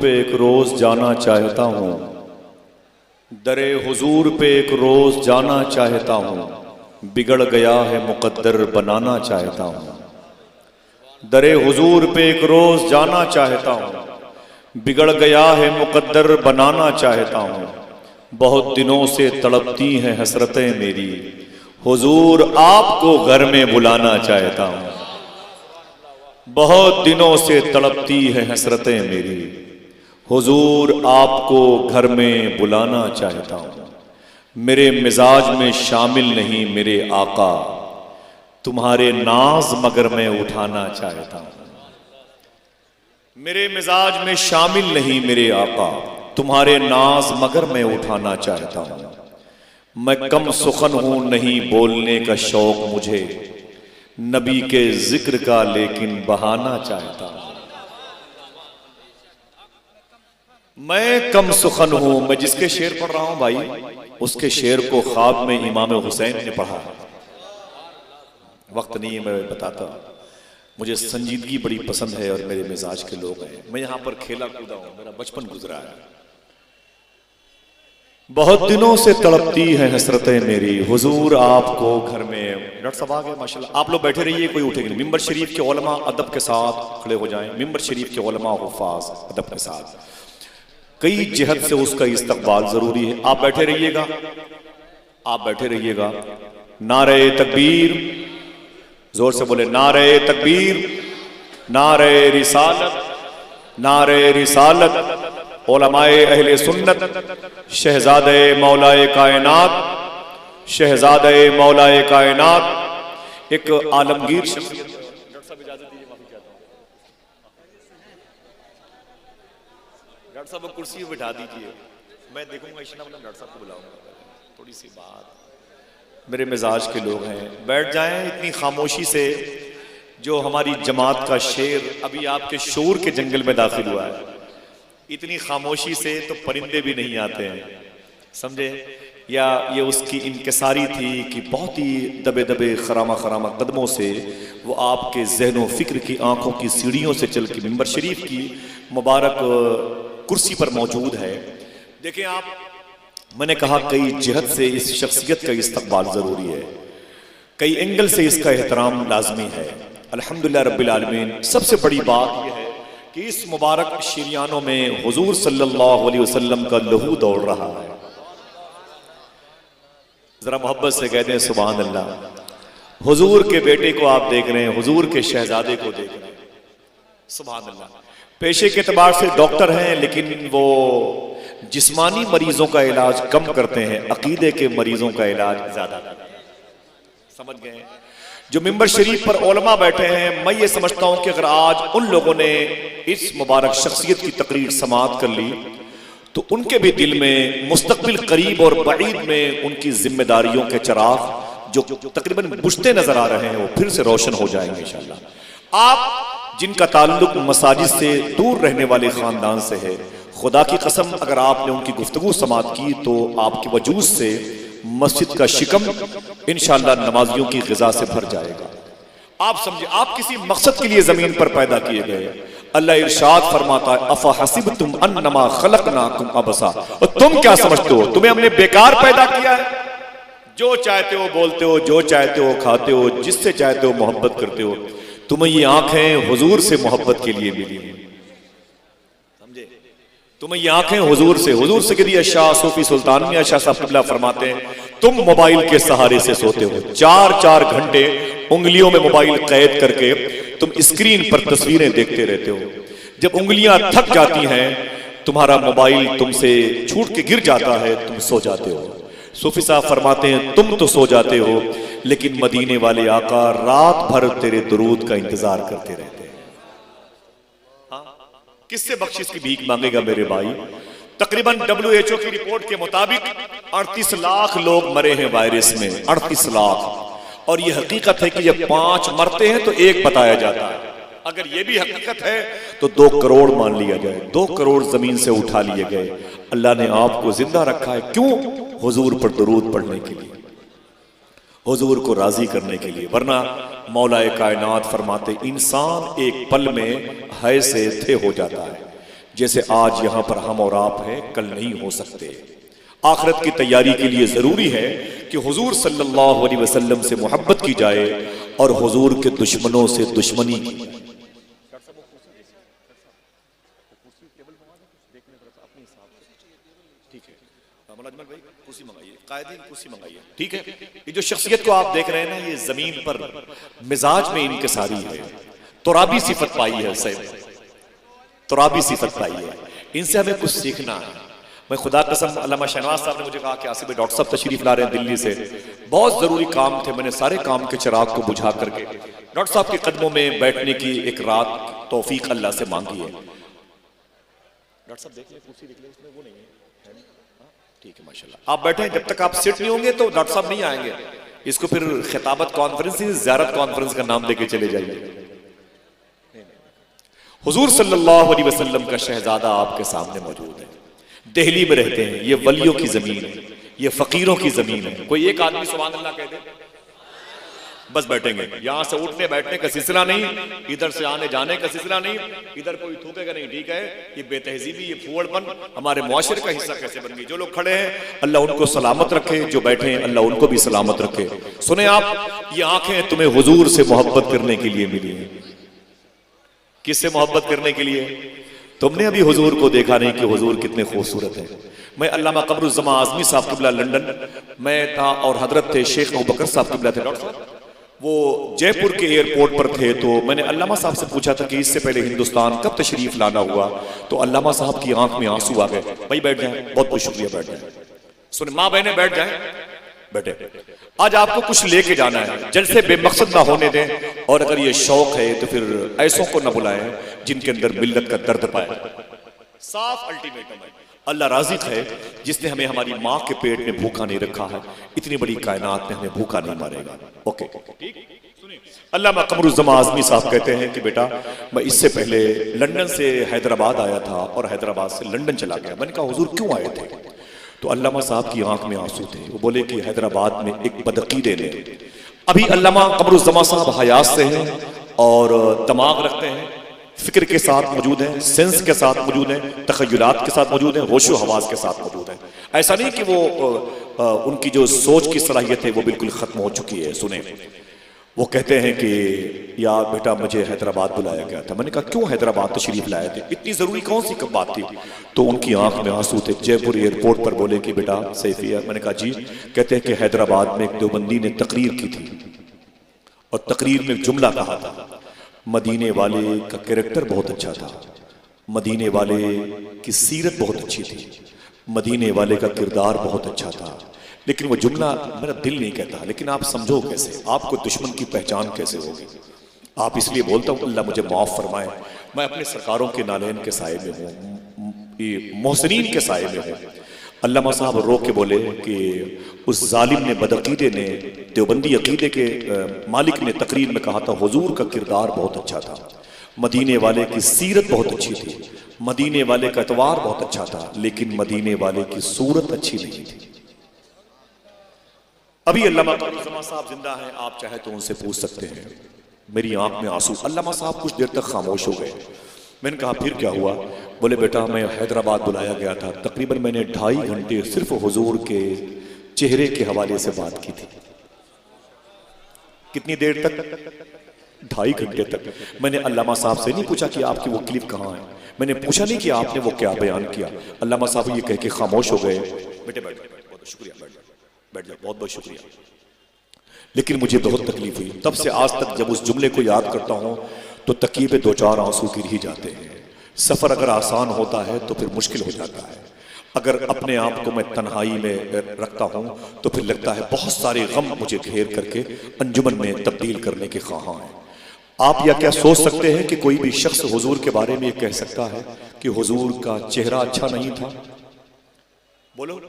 पे एक रोज जाना चाहता हूँ, दरे हुजूर पे एक रोज जाना चाहता हूँ, बिगड़ गया है मुकद्दर बनाना चाहता हूँ। दरे हुजूर पे एक रोज जाना चाहता हूँ, बिगड़ गया है मुकद्दर बनाना चाहता हूँ। बहुत दिनों से तड़पती हैं हसरतें मेरी, हुजूर आपको घर में बुलाना चाहता हूँ। बहुत दिनों से तड़पती है हसरतें मेरी, हुजूर आपको घर में बुलाना चाहता हूँ। मेरे मिजाज में शामिल नहीं मेरे आका, तुम्हारे नाज मगर मैं उठाना चाहता हूँ। मेरे मिजाज में शामिल नहीं मेरे आका, तुम्हारे नाज मगर मैं उठाना चाहता हूँ। मैं कम सुखन हूं नहीं बोलने का शौक मुझे, नबी के जिक्र का लेकिन बहाना चाहता हूं। मैं कम सुखन हूं, मैं जिसके शेर पढ़ रहा हूं भाई, उसके शेर को ख्वाब में इमाम हुसैन ने पढ़ा। वक्त नहीं है मैं बताता, मुझे संजीदगी बड़ी पसंद है और मेरे मिजाज के लोग हैं। मैं यहां पर खेला कूदा हूं, मेरा बचपन गुजरा है। बहुत दिनों से तड़पती है हसरतें मेरी, हुजूर आपको घर में। डॉक्टर साहब आ गए माशाल्लाह। आप लोग बैठे रहिए, कोई उठेंगे नहीं। मिंबर शरीफ के उलमा अदब के साथ खड़े हो जाएं। मिंबर शरीफ के उलमा हुफ़ाज़ अदब के साथ, कई जिहत से उसका इस्तकबाल जरूरी है। आप बैठे रहिएगा, आप बैठे रहिएगा। नारे तकबीर, जोर से बोले नारे तकबीर, नारे रिसालत, नारे रिसालत। उलमाए अहले सुन्नत, शहजादे मौलाए कायनात, शहजादे मौलाए कायनात, एक आलमगीर शख्सियत। डॉक्टर साहब इजाजत दीजिए, माफी चाहता हूं। डॉक्टर साहब को कुर्सी पे बिठा दीजिए, मैं देखूंगा इशना वाला डॉक्टर साहब को बुलाऊंगा। थोड़ी सी बात, मेरे मिजाज के लोग हैं, बैठ जाएं इतनी खामोशी से। जो हमारी जमात का शेर अभी आपके शोर के जंगल में दाखिल हुआ है, इतनी खामोशी से तो परिंदे भी नहीं आते हैं, समझे? या ये उसकी इनकिसारी थी कि बहुत ही दबे दबे खरामा खरामा कदमों से वो आपके जहनो फिक्र की आंखों की सीढ़ियों से चल के मिंबर शरीफ की मुबारक कुर्सी पर मौजूद है। देखें आप, मैंने कहा कई जिहत से इस शख्सियत का इस्तकबाल जरूरी है, कई एंगल से इसका एहतराम लाजमी है। अल्हम्दुलिल्लाह रब्बिल आलमीन। सबसे बड़ी बात यह है कि इस मुबारक शिरियानों में हुजूर सल्लल्लाहु अलैहि वसल्लम का लहू दौड़ रहा है। जरा मोहब्बत से कहते हैं सुभान अल्लाह। हुजूर के बेटे को आप देख रहे हैं, हुजूर के शहजादे को देख रहे हैं, सुभान अल्लाह। पेशे के एतबार से डॉक्टर हैं, लेकिन वो जिस्मानी मरीजों का इलाज कम करते हैं, अकीदे के मरीजों का इलाज ज्यादा करते हैं। समझ गए? जो मिंबर शरीफ पर उलमा बैठे हैं, मैं ये समझता हूं कि अगर आज उन लोगों ने इस मुबारक शख्सियत की तकरीर समाअत कर ली तो उनके भी दिल में मुस्तकबिल करीब और बईद में उनकी जिम्मेदारियों के चिराग जो तकरीबन बुझते नजर आ रहे हैं वो फिर से रोशन हो जाएंगे इंशाअल्लाह। आप जिनका ताल्लुक मसाजिद से दूर रहने वाले खानदान से है, खुदा की कसम अगर आपने उनकी गुफ्तगू समाअत की तो आपके वजूद से मस्जिद का शिकम इंशाअल्लाह नमाजियों की गिजा से भर जाएगा। आप समझे, आप किसी मकसद के लिए जमीन पर पैदा किए गए। अल्लाह इरशाद फरमाता है, अफा हसिबतुम अन्नमा खलकनाकुम अबसा, और तुम क्या समझते हो तुम्हें हमने बेकार पैदा किया है? जो चाहते हो बोलते हो, जो चाहते हो खाते हो, जिससे चाहते हो मोहब्बत करते हो। तुम्हें ये आंखें हुजूर से मोहब्बत के लिए मिली, समझे? तुम्हें ये आंखें हुजूर से गिरी। शाह सूफी सुल्तान मियां शाह साहब क़िबला फरमाते हैं, तुम मोबाइल के सहारे से सोते हो, 4-4 घंटे उंगलियों में मोबाइल कैद करके तुम स्क्रीन पर तस्वीरें देखते रहते हो। जब उंगलियां थक जाती हैं, तुम्हारा मोबाइल तुमसे छूट के गिर जाता है, तुम सो जाते हो। सूफी साहब फरमाते हैं, तुम तो सो जाते हो लेकिन मदीने वाले आका रात भर तेरे दुरूद का इंतजार करते रहते हैं। हाँ? किससे बख्शिश की भीख मांगेगा मेरे भाई? तकरीबन WHO की रिपोर्ट के मुताबिक 38 लाख लोग मरे हैं वायरस में, 38 लाख। और यह हकीकत है कि जब 5 मरते हैं तो 1 बताया जाता है। अगर यह भी हकीकत है तो 2 करोड़ मान लिया जाए, 2 करोड़ जमीन से उठा लिए गए। अल्लाह ने आपको जिंदा रखा है, क्यों? हुजूर पर दुरूद पढ़ने के लिए, हुजूर को राजी करने के लिए। वरना मौलाए कायनात फरमाते, इंसान एक पल में है से थे हो जाता है। जैसे आज यहां पर हम और आप हैं, कल नहीं हो सकते। आखिरत की तैयारी के लिए जरूरी है कि हुजूर सल्लल्लाहु अलैहि वसल्लम से मोहब्बत की जाए और हुजूर के दुश्मनों से दुश्मनी की जाए। ठीक है, ये जो शख्सियत को आप देख रहे हैं ना, ये जमीन पर मिजाज में इनके सारी है, तुराबी सिफत पाई है, तुराबी सिफत पाई है। इनसे हमें कुछ सीखना है। मैं खुदा कसम, अल्लामा शहनवाज साहब ने मुझे कहा कि आसिफ भाई डॉक्टर साहब तशरीफ ला रहे हैं दिल्ली से, बहुत जरूरी काम थे। मैंने सारे काम के चिराग को बुझा करके डॉक्टर साहब के कदमों में बैठने की एक रात तौफीक अल्लाह से मांगी है। डॉक्टर साहब देख ले, कुर्सी देख ले, इसमें वो नहीं है, ठीक है माशाल्लाह। आप बैठे, जब तक आप सिट नहीं होंगे तो डॉक्टर साहब नहीं आएंगे। इसको फिर खिताबत कॉन्फ्रेंस, ज़ियारत कॉन्फ्रेंस का नाम देके चले जाइए। हुजूर सल्लल्लाहु अलैहि वसल्लम का शहजादा आपके सामने मौजूद है, दिल्ली में रहते हैं। ये वलियों की जमीन है, ये फकीरों की जमीन है। कोई एक आदमी सुभान अल्लाह कह दे, बस बैठेंगे। यहां से उठने बैठने का सिलसिला नहीं, इधर से आने जाने का सिलसिला नहीं, इधर कोई थूकेगा नहीं, ठीक है। ये बेतहजीबी, ये फूहड़पन हमारे मुआशरे का हिस्सा कैसे बन गई। जो लोग खड़े हैं अल्लाह उनको सलामत रखे, जो बैठे हैं अल्लाह उनको भी सलामत रखे। सुने आप, ये आंखें तुम्हें हुजूर से मोहब्बत करने के लिए मिली हैं। किससे मोहब्बत करने के लिए? तुमने अभी हुजूर को देखा नहीं कि हुजूर कितने खूबसूरत है। मैं अल्लामा कमरुज़्ज़मा आज़मी साहब क़िबला लंदन में था और हजरत थे शेख अबू बकर साहब क़िबला थे, डॉक्टर साहब वो जयपुर के एयरपोर्ट पर थे। तो मैंने अल्लामा साहब से पूछा था कि इससे पहले हिंदुस्तान कब तशरीफ लाना हुआ, तो अल्लामा साहब की आंख में आंसू आ गए। भाई बैठ जाए, बहुत बहुत शुक्रिया, बैठ जाए। सुने माँ बहने बैठ जाए, बैठे। आज आपको कुछ लेके जाना है, जलसे बेमकसद ना होने दें, और अगर ये शौक है तो फिर ऐसों को ना बुलाएं जिनके अंदर मिल्लत का दर्द पाए। साफ अल्टीमेटम है, अल्लाह राज़िक है जिसने हमें हमारी माँ के पेट में भूखा नहीं रखा है, इतनी बड़ी कायनात में हमें भूखा नहीं मारेगा। ओके, अल्लामा कमरुज़्ज़मा आज़मी साहब कहते हैं कि बेटा मैं इससे पहले लंदन से हैदराबाद आया था और हैदराबाद से लंदन चला गया। मैंने कहा हुजूर क्यों आए थे? तो अल्लामा साहब की आंख में आंसू थे। वो बोले कि हैदराबाद में एक बदअकीदे ने, अभी अल्लामा कमरुज़्ज़मा साहब हयात से हैं और दिमाग रखते हैं, फिक्र के साथ मौजूद हैं, सेंस के साथ मौजूद हैं, तखय्युलात के साथ मौजूद हैं, होशो हवास के साथ मौजूद हैं। ऐसा नहीं कि वो उनकी जो सोच की सलाहियत है वो बिल्कुल खत्म हो चुकी है। सुने, वो कहते हैं कि यार बेटा मुझे हैदराबाद बुलाया गया था। मैंने कहा क्यों हैदराबाद तशरीफ लाए थे, इतनी ज़रूरी कौन सी कब बात थी? तो उनकी आंख में आंसू थे। जयपुर एयरपोर्ट पर बोले कि बेटा सैफिया। मैंने कहा जी। कहते हैं कि हैदराबाद में एक देवबंदी ने तकरीर की थी और तकरीर में एक जुमला कहा था, मदीने वाले का कैरेक्टर बहुत अच्छा था, मदीने वाले की सीरत बहुत अच्छी थी, मदीने वाले का किरदार बहुत अच्छा था। लेकिन वो जुमला मेरा दिल नहीं कहता। लेकिन आप समझो कैसे, आपको दुश्मन की पहचान कैसे होगी? आप इसलिए बोलता हूँ अल्लाह मुझे माफ़ फरमाए, मैं अपने सरकारों के नालैन के साए में हूँ, मोहसिनीन के साए में हूँ। अल्लामा साहब रो के बोले कि उस जालिम ने, बदअकीदे ने, देवबंदी अकीदे के मालिक ने तकरीर में कहा था हुजूर का किरदार बहुत अच्छा था, मदीने वाले की सीरत बहुत अच्छी थी, मदीने वाले का एतवार बहुत अच्छा था, लेकिन मदीने वाले की सूरत अच्छी नहीं थी। अभी अल्लामा साहब जिंदा हैं, आप चाहे तो उनसे पूछ सकते हैं। मेरी आंख में आंसू। अल्लामा साहब कुछ देर तक खामोश हो गए। मैंने कहा फिर क्या हुआ? बोले बेटा मैं हैदराबाद बुलाया गया था, तकरीबन मैंने 2.5 घंटे सिर्फ हुजूर के चेहरे के हवाले से बात की थी। कितनी देर तक? 2.5 घंटे तक। मैंने अल्लामा साहब से नहीं पूछा कि आपकी वो क्लिप कहाँ है, मैंने पूछा नहीं कि आपने वो क्या बयान किया। अल्लामा साहब ये कह के खामोश हो गए। बेटे बैठ जाओ, बहुत शुक्रिया, बैठ जाओ, बहुत बहुत शुक्रिया। लेकिन मुझे बहुत तकलीफ हुई। तब से आज तक जब उस जुमले को याद करता हूँ तो तकिए पे 2-4 आंसू गिर ही जाते हैं। सफ़र अगर आसान होता है तो फिर मुश्किल हो जाता है। अगर अपने आप को मैं तन्हाई में रखता हूँ तो फिर लगता है बहुत सारे गम मुझे घेर करके अंजुमन में तब्दील करने के ख्वाहां हैं। आप या क्या सोच सकते हैं कि कोई भी शख्स हुजूर के बारे में ये कह सकता है कि हुजूर का चेहरा अच्छा नहीं था? बोलो,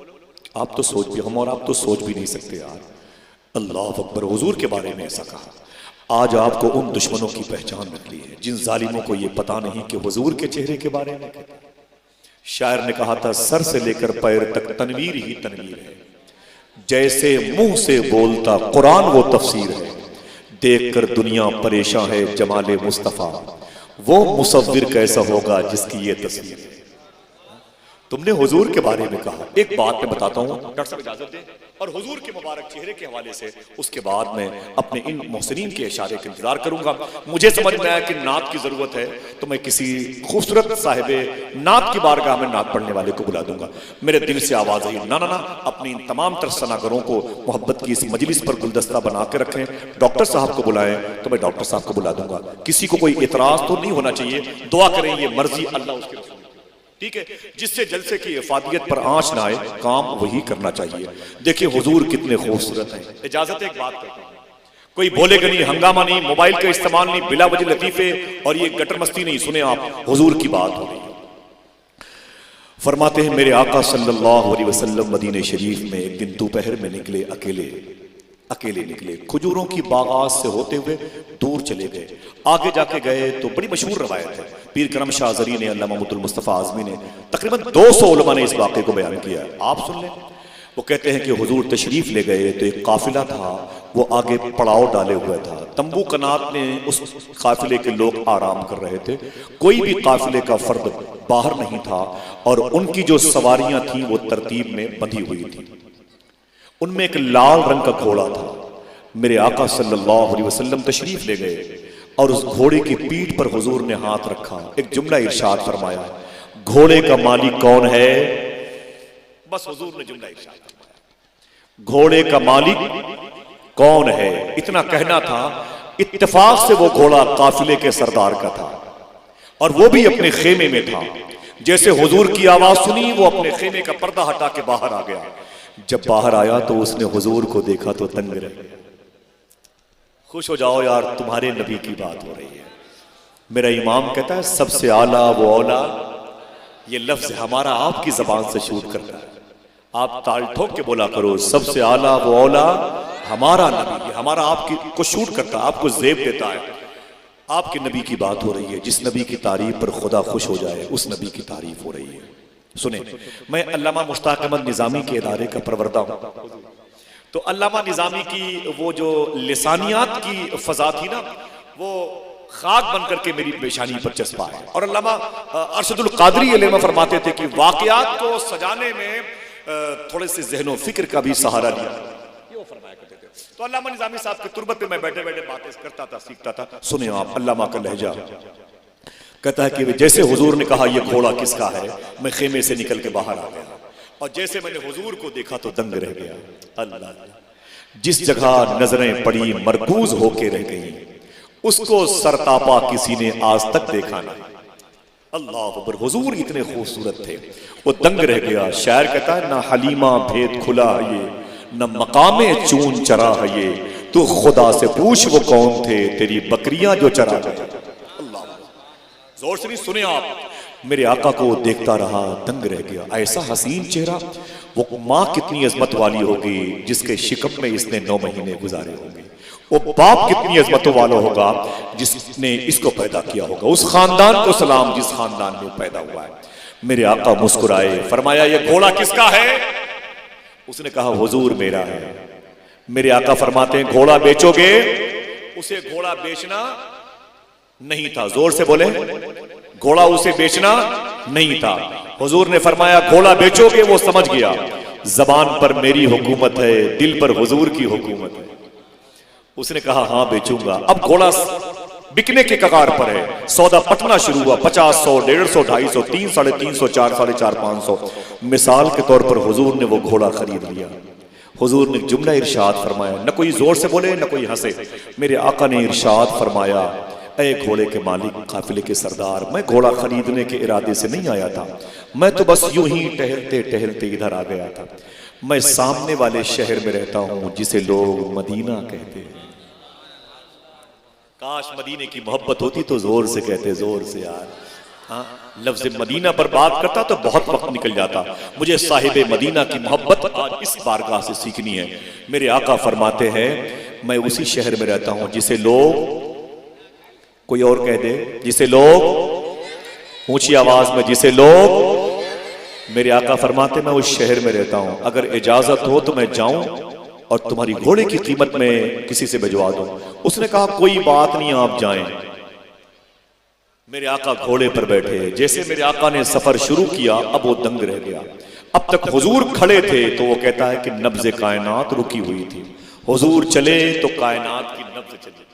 आप तो सोच भी, हम और आप तो सोच भी नहीं सकते यार। अल्लाह अकबर, हुजूर के बारे में ऐसा कहा। आज आपको उन दुश्मनों की पहचान निकली है जिन जालिमों को ये पता नहीं कि हुजूर के चेहरे के बारे में। शायर ने कहा था सर से लेकर पैर तक तनवीर ही तनवीर है, जैसे मुंह से बोलता कुरान वो तफसीर है, देखकर दुनिया परेशान है जमाले मुस्तफ़ा, वो मुसव्विर कैसा होगा जिसकी ये तस्वीर है। तुमने हुजूर के बारे में कहा, एक बात मैं बताता हूँ, डॉक्टर साहब इजाजत दें, और हुजूर के मुबारक चेहरे के हवाले से उसके बाद मैं अपने इन मोहसिनीन के इशारे का इंतजार करूंगा। मुझे समझ में आया कि नात की जरूरत है तो मैं किसी खूबसूरत साहिबे नात की बारगाह में नात पढ़ने वाले को बुला दूंगा। मेरे दिल से आवाज आई, ना ना ना, अपनी इन तमाम तर सनागरों को मोहब्बत की इस मजलिस पर गुलदस्ता बना के रखें। डॉक्टर साहब को बुलाएं तो मैं डॉक्टर साहब को बुला दूंगा। किसी को कोई इतराज तो नहीं होना चाहिए। दुआ करें, ये मर्जी अल्लाह उसके रसूल, ठीक है, जिससे जलसे की इफादियत पर आंच ना आए, काम वही करना चाहिए। देखिए हुजूर कितने खूबसूरत हैं। इजाजत एक बात करता हूं, कोई बोलेगा नहीं, हंगामा नहीं, मोबाइल का इस्तेमाल नहीं, बिला वजह लतीफे और ये गटर मस्ती नहीं। सुने आप, हुजूर की बात हो रही है। फरमाते हैं मेरे आका सल्लल्लाहु अलैहि वसल्लम मदीने शरीफ में एक दिन दोपहर में निकले, अकेले निकले, खजूरों की बागात से होते हुए दूर चले गए। आगे जाके गए तो बड़ी मशहूर रवायत है, पीर करम शाह ज़री ने, अल्लामा मुहम्मद मुस्तफ़ा आज़मी ने, तकरीबन 200 उलमा ने इस वाक़े को बयान किया है। आप सुन लें। वो कहते हैं कि हुजूर तशरीफ ले गए तो एक काफिला था, वो आगे पड़ाव डाले हुआ था। तंबू कनात में उस काफिले के लोग आराम कर रहे थे। कोई भी काफिले का फर्द बाहर नहीं था और उनकी जो सवारियां थी वो तरतीब में बंधी हुई थी। उनमें एक लाल रंग का घोड़ा था। मेरे आका सल्लल्लाहु अलैहि वसल्लम तशरीफ ले गए और उस घोड़े की पीठ पर हुजूर ने हाथ रखा, एक जुमला इरशाद फरमाया, घोड़े का मालिक कौन है? बस हुजूर ने जुमला इरशाद फरमाया, घोड़े का मालिक कौन है, इतना कहना था। इत्तेफाक से वो घोड़ा काफिले के सरदार का था और वो भी अपने खेमे में था। जैसे हुजूर की आवाज सुनी, वो अपने खेमे का पर्दा हटा के बाहर आ गया। जब बाहर आया तो उसने हुजूर को देखा तो दंग रह गया। खुश हो जाओ यार, तुम्हारे नबी की बात हो रही है। मेरा इमाम कहता है सबसे आला वो औला, ये लफ्ज हमारा आपकी जबान से शूट करता है। आप ताल ठोक के बोला करो, सबसे आला वो औला हमारा नबी, हमारा आपकी को शूट करता है, आपको जेब देता है। आपके नबी की बात हो रही है, जिस नबी की तारीफ पर खुदा खुश हो जाए उस नबी की तारीफ हो रही है। सुने, मैं अल्लामा मुश्ताक अहमद निजामी के इदारे का परवरदा हूं, तो अल्लामा निजामी की वो जो लिसानियात की फजा थी ना, वो खाक बन करके मेरी पेशानी पर चस्पा है। और अल्लामा अरशदुल कादरी अलैहि फरमाते थे कि वाकयात को सजाने में थोड़े से ज़हनो फिक्र का भी सहारा लिया, ये वो फरमाया करते थे। तो अल्लामा निजामी साहब के तुरबत पे मैं बैठे बैठे बातें करता था, सीखता था। सुने आप, अल्लामा का लहजा कहता है कि जैसे हुजूर ने कहा ये घोड़ा किसका है, मैं खेमे से निकल के बाहर आ गया और जैसे मैंने हुजूर को देखा तो दंग रह गया। अल्लाह, जिस जगह नजरें पड़ी मरकूज होके रह गई, उसको सरतापा किसी ने आज तक देखा नहीं। अल्लाह अकबर, हुजूर इतने खूबसूरत थे, वो दंग रह गया। शायर कहता है ना हलीमा भेद खुला है ये, न मकामे चून चरा है ये, तू खुदा से पूछ वो कौन थे तेरी बकरियां जो चरा गए। जोर से नहीं सुने आप। मेरे आका को देखता रहा, दंग रह गया। ऐसा हसीन चेहरा, वो माँ कितनी अजमत वाली होगी जिसके शिकम में इसने 9 महीने गुजारे होंगे। वो बाप कितनी अजमतों वाला होगा जिसने इसको पैदा किया होगा। उस खानदान को सलाम जिस खानदान में पैदा हुआ है। मेरे आका मुस्कुराए, फरमाया ये घोड़ा किसका है? उसने कहा हुजूर मेरा है। मेरे आका फरमाते हैं घोड़ा बेचोगे? उसे घोड़ा बेचना नहीं था। जोर से बोले, घोड़ा उसे बेचना नहीं था। हुजूर ने फरमाया घोड़ा बेचोगे? वो समझ गया जबान पर मेरी हुकूमत है, दिल पर हुजूर की हुकूमत है। उसने कहा हाँ बेचूंगा। अब घोड़ा बिकने के कगार पर है, सौदा पटना शुरू हुआ। 50, 100, 150, 250, 3, 350, 4, 450, 500। मिसाल के तौर पर हुजूर ने वो घोड़ा खरीद लिया। हुजूर ने जुमला इरशाद फरमाया, न कोई जोर से बोले न कोई हंसे। मेरे आका ने इरशाद फरमाया, ऐ घोड़े के मालिक, काफिले के सरदार, मैं घोड़ा खरीदने के इरादे से नहीं आया था, मैं तो बस यूं ही टहलते टहलते इधर आ गया था। मैं सामने वाले शहर में रहता हूं जिसे लोग मदीना कहते हैं। काश मदीने की मोहब्बत होती तो जोर से कहते, जोर से यार। हाँ, लफ्ज़ मदीना पर बात करता तो बहुत वक्त निकल जाता। मुझे साहिब मदीना की मोहब्बत आज इस बारगाह से सीखनी है। मेरे आका फरमाते हैं मैं उसी शहर में रहता हूं जिसे लोग, कोई और कह दे, जिसे लोग, ऊंची आवाज में, जिसे लोग। मेरे आका फरमाते मैं उस शहर में रहता हूं, अगर इजाजत हो तो मैं जाऊं और तुम्हारी घोड़े की कीमत में किसी से भिजवा दूं। उसने कहा कोई बात नहीं, आप जाएं। मेरे आका घोड़े पर बैठे, जैसे मेरे आका ने सफर शुरू किया अब वो दंग रह गया। अब तक हुजूर खड़े थे तो वो कहता है कि नब्ज़े कायनात रुकी हुई थी, हुजूर चले तो कायनात की नब्ज़ चली।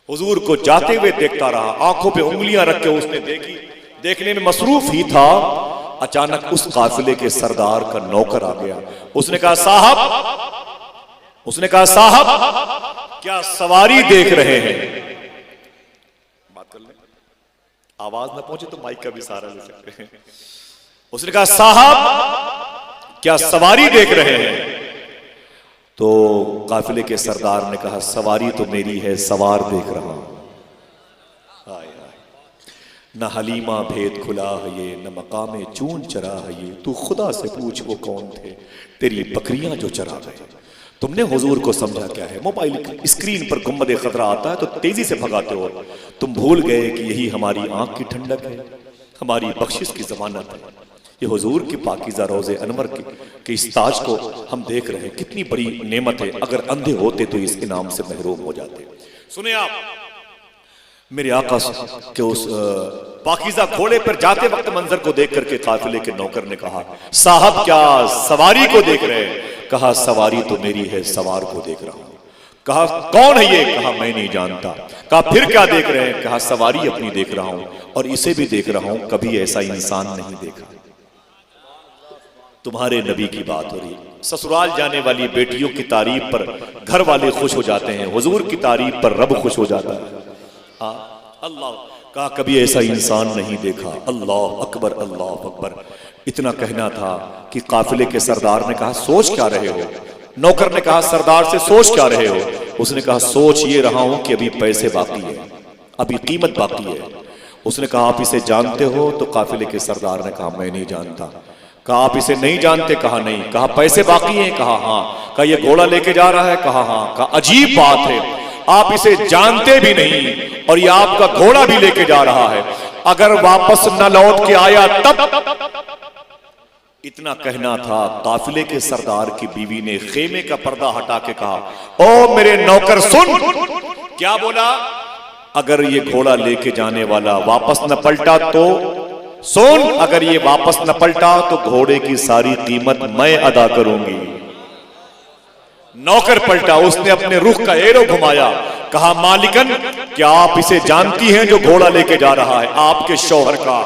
हुजूर को जाते हुए देखता रहा, आंखों पे उंगलियां रख के उसने देखी, देखने में मसरूफ ही था। अचानक उस काफिले के सरदार का नौकर आ गया। उसने कहा साहब क्या सवारी देख रहे हैं? बात कर ले, आवाज ना पहुंचे तो माइक का भी सहारा ले सकते हैं। उसने कहा साहब क्या सवारी देख रहे हैं? तो काफिले के सरदार ने कहा सवारी तो मेरी है, सवार देख रहा हूं। न हलीमा भेद खुला है ये, न मकामे चून चरा है ये, तू खुदा से पूछ वो कौन थे तेरी बकरियां जो चरा गए। तुमने हुजूर को समझा क्या है? मोबाइल स्क्रीन पर गुम्बद खतरा आता है तो तेजी से भगाते हो। तुम भूल गए कि यही हमारी आंख की ठंडक है, हमारी बख्शिश की जमानत है। ये हुजूर की पाकीज़ा रोज़े अनवर के इस ताज को हम देख रहे हैं, कितनी बड़ी नेमत है। अगर अंधे होते तो इस इनाम से महरूम हो जाते। सुने आप, मेरे आका के उस पाकीज़ा घोड़े पर जाते वक्त मंजर को देख करके काफिले के नौकर ने कहा साहब क्या सवारी को देख रहे हैं? कहा सवारी तो मेरी है, सवार को देख रहा हूं। कहा कौन है ये? कहा मैं नहीं जानता। कहा फिर क्या देख रहे हैं? कहा सवारी अपनी देख रहा हूं और इसे भी देख रहा हूं, कभी ऐसा इंसान नहीं देखा। तुम्हारे नबी की बात हो रही, ससुराल जाने वाली बेटियों की तारीफ पर घर वाले खुश हो जाते हैं, हुजूर की तारीफ पर रब खुश हो जाता है। अल्लाह कहा कभी ऐसा इंसान नहीं देखा। अल्लाह अकबर, अल्लाह अकबर। इतना कहना था कि काफिले के सरदार ने कहा सोच क्या रहे हो? नौकर ने कहा सरदार से सोच क्या रहे हो? उसने कहा सोच ये रहा हूं कि अभी पैसे बाकी है, अभी कीमत बाकी है। उसने कहा आप इसे जानते हो? तो काफिले के सरदार ने कहा मैं नहीं जानता। कहा आप इसे नहीं जानते? कहा नहीं। कहा पैसे बाकी हैं? कहा हाँ। कहा ये घोड़ा लेके जा रहा है? कहा हाँ। कहा अजीब बात है, आप इसे जानते भी नहीं और ये आपका घोड़ा भी लेके जा रहा है, अगर वापस न लौट के आया तब। इतना कहना था, काफिले के सरदार की बीवी ने खेमे का पर्दा हटा के कहा ओ मेरे नौकर सुन। क्या बोला? अगर ये घोड़ा लेके जाने वाला वापस न पलटा तो सुन, अगर ये वापस न पलटा तो घोड़े की सारी कीमत मैं अदा करूंगी। नौकर पलटा, उसने अपने रुख का एरो घुमाया, कहा मालिकन क्या आप इसे जानती हैं जो घोड़ा लेके जा रहा है? आपके शौहर का।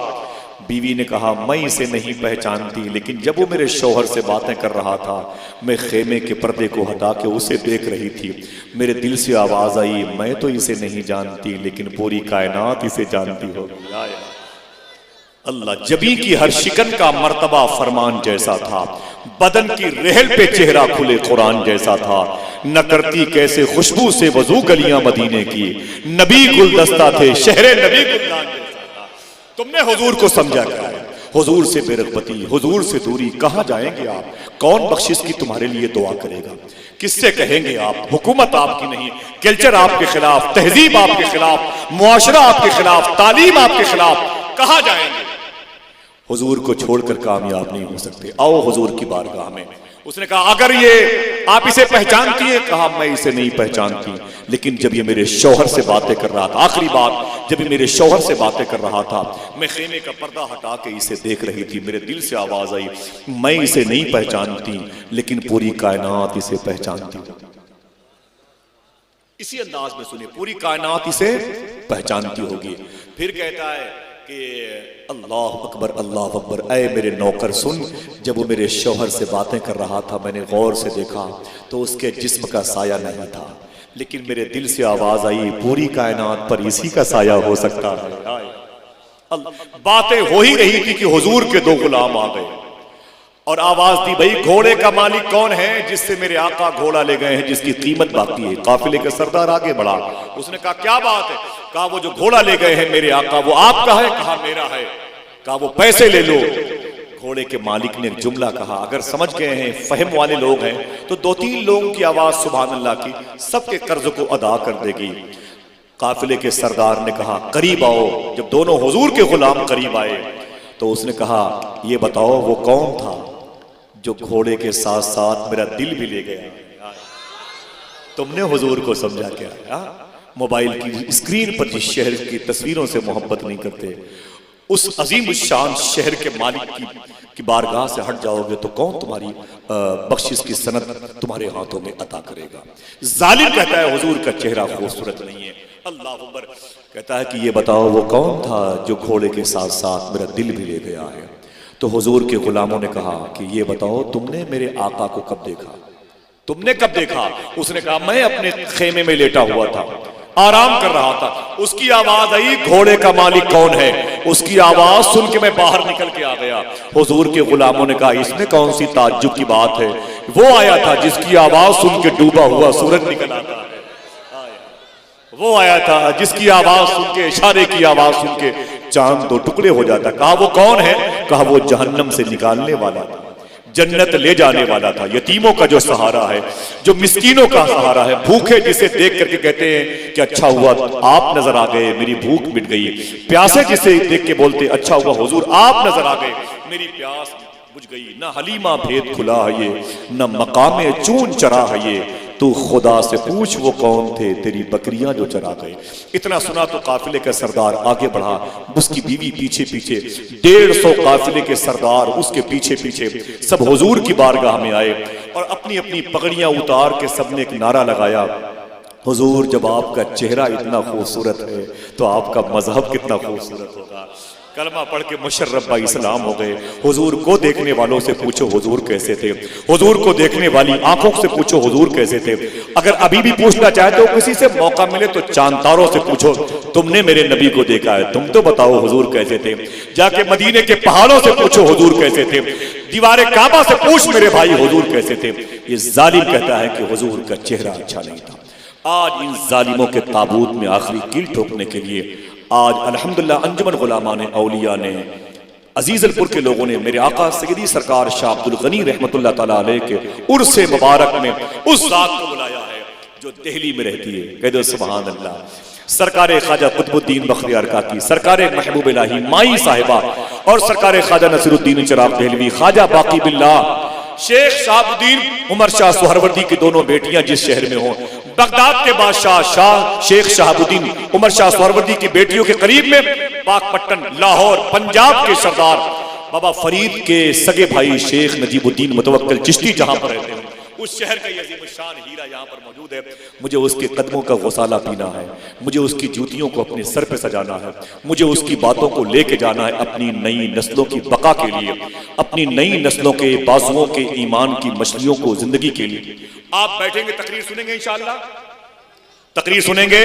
बीवी ने कहा मैं इसे नहीं पहचानती, लेकिन जब वो मेरे शौहर से बातें कर रहा था मैं खेमे के पर्दे को हटा के उसे देख रही थी, मेरे दिल से आवाज आई मैं तो इसे नहीं जानती लेकिन पूरी कायनात इसे जानती होगी। अल्लाह जबी की हर शिकन का मर्तबा फरमान जैसा था, बदन की रहल पे चेहरा खुले कुरान जैसा था, न करती कैसे खुशबू से वजू गलियां मदीने की, नबी गुलदस्ता थे शहरे नबी गुलदान जैसा था। तुमने हुजूर को समझा क्या है? हुजूर से बेरगबती, हुजूर से दूरी, कहां जाएंगे आप? कौन बख्शिश की तुम्हारे लिए दुआ करेगा? किससे कहेंगे आप? हुकूमत आपकी नहीं, कल्चर आपके खिलाफ, तहजीब आपके खिलाफ, मुआशरा आपके खिलाफ, तालीम आपके खिलाफ, कहां जाएंगे? हुजूर को छोड़कर कामयाब नहीं हो सकते। आओ हुजूर की बारगाह में। उसने कहा अगर ये आप इसे पहचानती हैं? कहा मैं इसे नहीं पहचानती, लेकिन जब ये मेरे शौहर से बातें कर रहा था, आखिरी बात जब ये मेरे शौहर से बातें कर रहा था, मैं खेमे का पर्दा हटा के इसे देख रही थी, मेरे दिल से आवाज आई मैं इसे नहीं पहचानती लेकिन पूरी कायनात इसे पहचानती। इसी अंदाज में सुनिए, पूरी कायनात इसे पहचानती होगी। फिर कहता है कि अल्लाह अकबर, अल्लाह अकबर। ऐ मेरे नौकर सुन, जब वो मेरे शौहर से बातें कर रहा था मैंने गौर से देखा तो उसके जिस्म का साया नहीं था, लेकिन मेरे दिल से आवाज आई पूरी कायनात पर इसी का साया हो सकता है। बातें हो ही रही थी कि हुजूर के दो गुलाम आ गए और आवाज दी भाई घोड़े का मालिक कौन है जिससे मेरे आका घोड़ा ले गए हैं जिसकी कीमत बाकी है? काफिले का सरदार आगे बढ़ा, उसने कहा क्या बात है? कहा वो जो घोड़ा ले गए हैं मेरे आका वो आपका है? कहा मेरा है। कहा वो पैसे ले लो। घोड़े के मालिक ने एक जुमला कहा, अगर समझ गए हैं, फहम वाले लोग हैं तो 2-3 लोगों की आवाज सुभान अल्लाह की सबके कर्ज को अदा कर देगी। काफिले के सरदार ने कहा करीब आओ। जब दोनों हुजूर के गुलाम करीब आए तो उसने कहा ये बताओ वो कौन था जो घोड़े के साथ साथ मेरा दिल भी ले गया? तुमने हुजूर को समझा क्या? मोबाइल की स्क्रीन पर जिस शहर की तस्वीरों से मोहब्बत नहीं करते, उस अजीम शान शहर के मालिक की बारगाह से हट जाओगे तो कौन तुम्हारी बख्शिश की सनद तुम्हारे हाथों में अता करेगा। जालिम कहता है हुजूर का चेहरा खूबसूरत नहीं है। अल्लाह अकबर कहता है कि ये बताओ वो कौन था जो घोड़े के साथ साथ मेरा दिल भी ले गया है। तो हुजूर के गुलामों ने कहा कि ये बताओ तुमने मेरे आका को कब देखा, तुमने कब देखा। उसने कहा मैं अपने खेमे में लेटा हुआ था, आराम कर रहा था, उसकी आवाज आई घोड़े का मालिक कौन है। उसकी आवाज सुन के मैं बाहर निकल के आ गया। हुजूर के गुलामों ने कहा इसमें कौन सी ताज्जुब की बात है। वो आया था जिसकी आवाज सुन के डूबा हुआ सूरज निकल आता है। वो आया था जिसकी आवाज सुन के, इशारे की आवाज सुन के चांद दो टुकड़े हो जाता। कहा वो कौन है। कहा वो जहन्नम से निकालने वाला था, जन्नत ले जाने वाला था, यतीमों का जो सहारा है, जो मिस्कीनों का सहारा है, भूखे जिसे देख करके कहते हैं कि अच्छा हुआ आप नजर आ गए, मेरी भूख मिट गई। प्यासे जिसे देख के बोलते अच्छा हुआ हुजूर आप नजर आ गए, मेरी प्यास बुझ गई। ना हलीमा भेद खुला है ये, न मकामे चून चरा है ये, तू खुदा से पूछ वो कौन थे तेरी बकरियां जो चरा गए। इतना सुना तो काफिले का सरदार आगे बढ़ा, उसकी बीवी पीछे पीछे, 150 काफिले के सरदार उसके पीछे पीछे सब हुजूर की बारगाह में आए और अपनी अपनी पगड़ियां उतार के सबने एक नारा लगाया, हुजूर जब आपका चेहरा इतना खूबसूरत है तो आपका मजहब कितना खूबसूरत होगा। कलमा पढ़ के मुशर्रफ बा इस्लाम हो गए। हुजूर को देखने वालों से पूछो हुजूर कैसे थे, हुजूर को देखने वाली आंखों से पूछो हुजूर कैसे थे। अगर अभी भी पूछना चाहते हो, किसी से मौका मिले तो चांद तारों से पूछो तुमने मेरे नबी को देखा है, तुम तो बताओ हुजूर कैसे थे। जाके मदीने के पहाड़ों से पूछो हुजूर कैसे थे, दीवारे काबा से पूछ मेरे भाई हुजूर कैसे थे। ये जालिम कहता है कि हुजूर का चेहरा अच्छा नहीं था। आज इन जालिमों के ताबूत में आखिरी कील ठोकने के लिए आज अल्हम्दुलिल्लाह अंजुमन गुलामान औलिया ने, अजीजलपुर के लोगों ने मेरे आका सैयदी सरकार शाह अब्दुल गनी रहमतुल्लाह ताला अलैह के उर्से मुबारक में उस जात को बुलाया है जो दिल्ली में रहती है। कह दो सुभान अल्लाह। सरकारे ख्वाजा कुतुबुद्दीन बख्तियार काकी, सरकारे महबूब इलाही माई साहिबा और सरकारे ख्वाजा नसीरुद्दीन चिराग देहलवी, ख्वाजा बाकी बिल्लाह, शेख शहाबुद्दीन उमर शाह सुहरवर्दी की दोनों बेटियां जिस शहर में हों, बगदाद के बादशाह शाह शेख शहाबुद्दीन उमर शाह सुहरवर्दी की बेटियों के करीब में पाकपट्टन, लाहौर, पंजाब के सरदार बाबा फरीद के सगे भाई शेख नजीबुद्दीन मुतवक्किल चिश्ती जहां पर रहते हैं, उस शहर का अजीम शान हीरा यहाँ पर मौजूद है। मुझे उसके कदमों का गौसाला पीना है, मुझे उसकी जूतियों को अपने सर पे सजाना है, मुझे उसकी बातों को लेके जाना है अपनी नई नस्लों की बका के लिए, अपनी नई नस्लों के बाजुओं के ईमान की मछलियों को जिंदगी के लिए। आप बैठेंगे, तकरीर सुनेंगे, इंशाअल्लाह तकरीर सुनेंगे,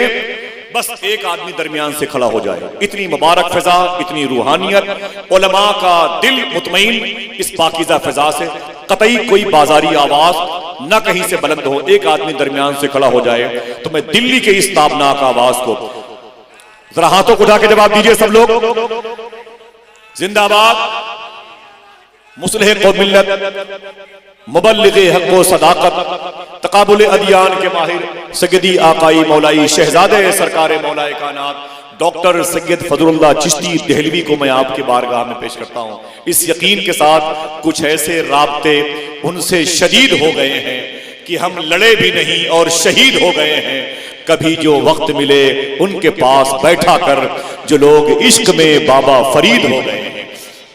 बस एक आदमी दरमियान से खड़ा हो जाए। इतनी मुबारक फिजा, इतनी रूहानियत, उलमा का दिल मुतमईन इस पाकीज़ा फिजा से, कतई कोई बाजारी आवाज न कहीं से बुलंद हो। एक आदमी दरमियान से खड़ा हो जाए तो मैं दिल्ली के इस ताबनाक आवाज को, जरा हाथों को उठा के जवाब दीजिए सब लोग, जिंदाबाद मुस्लिह कौम मिल्लत, मुबल्लिग़े हक़ व सदाक़त, तक़ाबुल अदियान के माहिर सैयदी आकाई मौलाई शहजादे सरकारे मौलाए कायनात डॉक्टर सैयद फजलुल्लाह चिश्ती देहलवी को मैं आपके बारगाह में पेश करता हूँ, इस यकीन के साथ कुछ ऐसे राब्ते उनसे शदीद हो गए हैं कि हम लड़े भी नहीं और शहीद हो गए हैं। कभी जो वक्त मिले उनके पास बैठा कर जो लोग इश्क में बाबा फरीद हो गए हैं।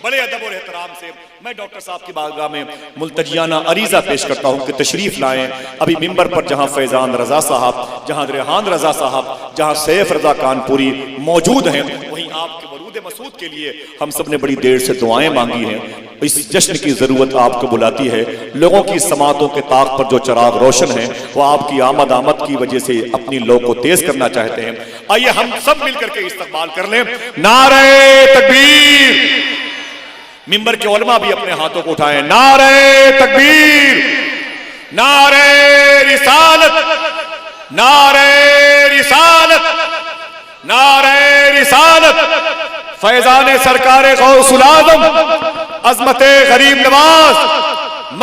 बड़े अदब और एहतराम से मैं डॉक्टर साहब की बारगाह में मुल्तजियाना अरीजा पेश करता हूं कि तशरीफ लाएं। अभी मिंबर पर जहां फैजान रजा साहब, जहां रेहान रजा साहब, जहां सैफ रजा कानपुरी मौजूद हैं, वहीं आपके वरूद मसूद के लिए हम सब ने बड़ी देर से दुआएं मांगी हैं। इस जश्न की जरूरत आपको बुलाती है। लोगों की समातों के ताक पर जो चराग रोशन है वो आपकी आमद की वजह से अपनी लौ को तेज करना चाहते हैं। आइए हम सब मिलकर के इस्तकबाल कर लें। नारे तकबीर। मिंबर के उलमा भी अपने हाथों को उठाएं। नारे तकबीर, नारे रिसालत, नारे रिसालत, नारे रिसालत। फैजान सरकारे गौसुल आज़म, अज़मते गरीब नवाज,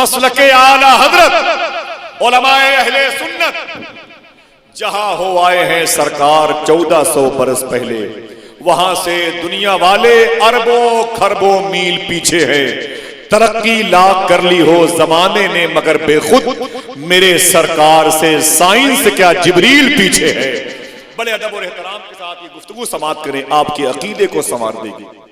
मसलके आला हजरत, उलमाए अहले सुन्नत जहां हो आए हैं सरकार 1400 बरस पहले, वहां से दुनिया वाले अरबों खरबों मील पीछे है। तरक्की लाख कर ली हो जमाने ने मगर बेखुद, मेरे सरकार से साइंस क्या जिब्रील पीछे है। बड़े अदब और एहतराम के साथ ये गुफ्तगू समाप्त करें, आपके अकीदे को संवार देगी।